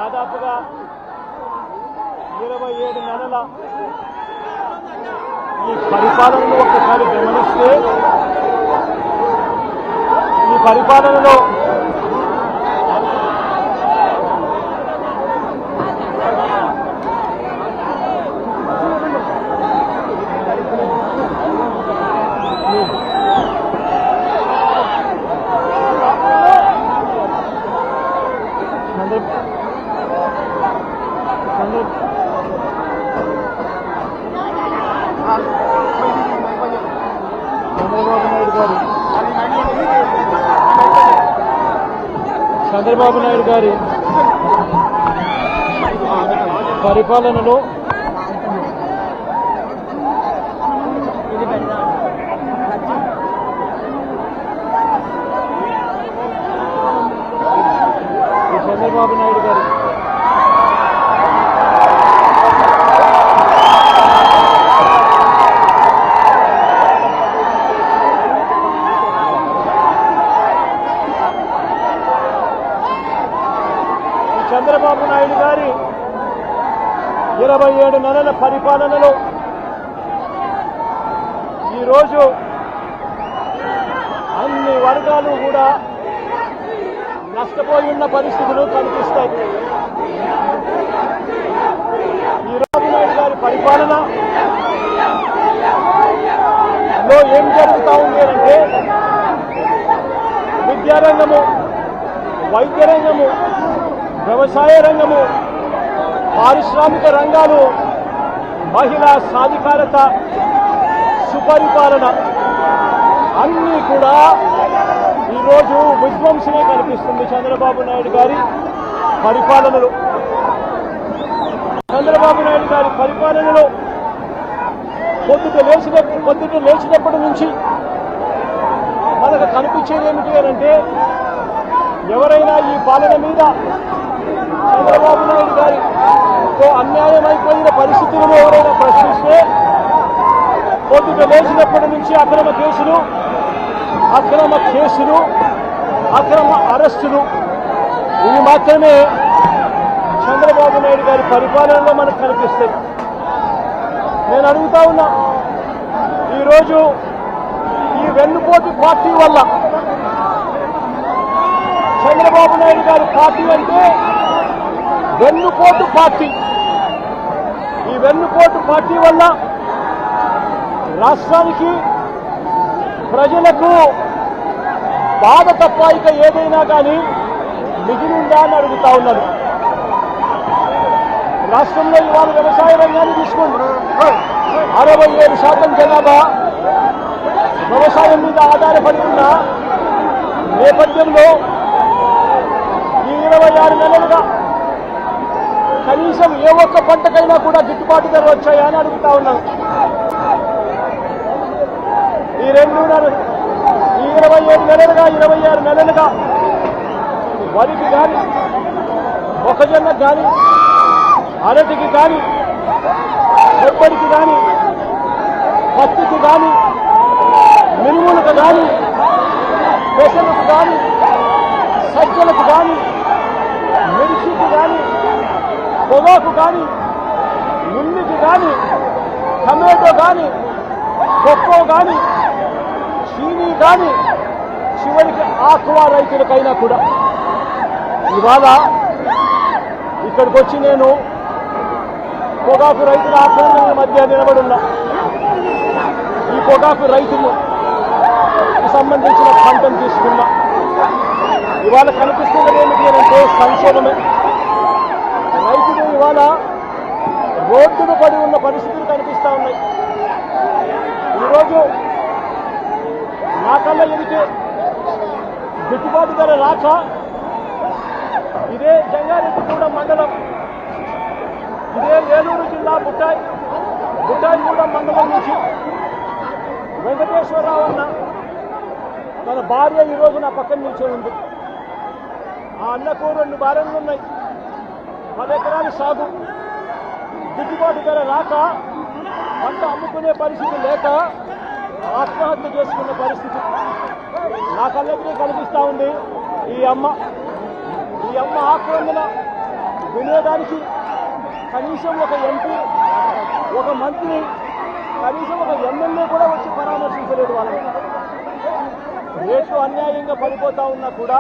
దాదాపుగా 27 నెలల ఈ పరిపాలనను ఒక్కసారి గమనిస్తే ఈ పరిపాలనలో చంద్రబాబు నాయుడు గారి పరిపాలనలో చంద్రబాబు నాయుడు గారి చంద్రబాబు నాయుడు గారి 27 నెలల పరిపాలనలో ఈరోజు అన్ని వర్గాలు కూడా నష్టపోయి ఉన్న పరిస్థితులు కనిపిస్తాయి. ఈ చంద్రబాబు నాయుడు గారి పరిపాలనలో ఏం జరుగుతూ ఉంది అంటే విద్యారంగము, వైద్య రంగము, వ్యవసాయ రంగము, పారిశ్రామిక రంగాలు, మహిళా సాధికారత, సుపరిపాలన అన్నీ కూడా ఈరోజు విధ్వంసమే కనిపిస్తుంది చంద్రబాబు నాయుడు గారి పరిపాలనలో. చంద్రబాబు నాయుడు గారి పరిపాలనలో పొద్దుట లేచినప్పటి నుంచి మనకు కనిపించేది ఏమిటి అంటే ఎవరైనా ఈ పాలన మీద చంద్రబాబు నాయుడు గారితో అన్యాయం అయిపోయిన పరిస్థితులను ఎవరైనా ప్రశ్నిస్తే పొద్దుట లేచినప్పటి నుంచి అక్రమ కేసులు, అక్రమ అరెస్టులు ఇవి మాత్రమే చంద్రబాబు నాయుడు గారి పరిపాలనలో మనకు కనిపిస్తాయి. నేను అడుగుతా ఉన్నా, ఈరోజు ఈ వెన్నుపోటు పార్టీ వల్ల చంద్రబాబు నాయుడు గారి పార్టీ అంటే వెన్నుపోటు పార్టీ. ఈ వెన్నుపోటు పార్టీ వల్ల రాష్ట్రానికి, ప్రజలకు బాధ తప్ప ఇక ఏదైనా కానీ మిగిలిందా అని అడుగుతా ఉన్నారు. రాష్ట్రంలో ఇవాళ వ్యవసాయ రంగాన్ని తీసుకోండి. 67% జనాభా వ్యవసాయం మీద ఆధారపడి ఉన్న నేపథ్యంలో ఈ 26 నెలలుగా కనీసం ఏ ఒక్క పంటకైనా కూడా గిట్టుబాటు ధర వచ్చాయా అని అడుగుతా ఉన్నాను. ఈ 27 నెలలుగా 26 నెలలుగా వరికి కానీ, మొక్కజొన్నకు కానీ, అరటికి కానీ, కొబ్బరికి కానీ, పత్తికి కానీ, మినుములకు కానీ, పెసలకు కానీ, సజ్జలకు కానీ, మిర్చికి కానీ, పొగాకు కానీ, ఉల్లికి కానీ, టమాటో కానీ, కొక్కో కానీ, చీనీ కానీ, చివరికి ఆక్వా రైతులకైనా కూడా ఇవాళ ఇక్కడికి వచ్చి నేను పొగాకు రైతుల ఆందోళనల మధ్య నిలబడున్నా. ఈ పొగాకు రైతులకు సంబంధించిన పంటను తీసుకున్నా. ఇవాళ కనిపిస్తున్నది ఏమిటి అంటే సంక్షోభమే. రైతులు ఇవాళ రోడ్డును పడి ఉన్న పరిస్థితులు కనిపిస్తూ ఉన్నాయి. ఈరోజు నా కళ్ళ ఎదిగే గిట్టుబాటు ధర రాక ఇదే జంగారెడ్డిగూడెం మండలం, ఇదే ఏలూరు జిల్లా బుట్టాయిగూడెం మండలం నుంచి వెంకటేశ్వరరావు అన్న తన భార్య ఈరోజు నా పక్కన నిల్చొని ఉంది. ఆ అన్నకు 2 భార్యలు ఉన్నాయి. 10 ఎకరాలు సాగు, గిట్టుబాటు ధర రాక పంట అమ్ముకునే పరిస్థితి లేక ఆత్మహత్య చేసుకున్న పరిస్థితి నా కళ్ళకి కనిపిస్తూ ఉంది. ఈ అమ్మ ఆక్రందన వినేదానికి కనీసం ఒక ఎంపీ, ఒక మంత్రి, కనీసం ఒక ఎమ్మెల్యే కూడా వచ్చి పరామర్శించలేదు వాళ్ళని. రేట్లు అన్యాయంగా పడిపోతా ఉన్నా కూడా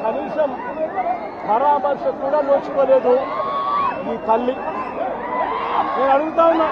కనీసం పరామర్శ కూడా నోచుకోలేదు ఈ తల్లి. నేను అడుగుతా ఉన్నా,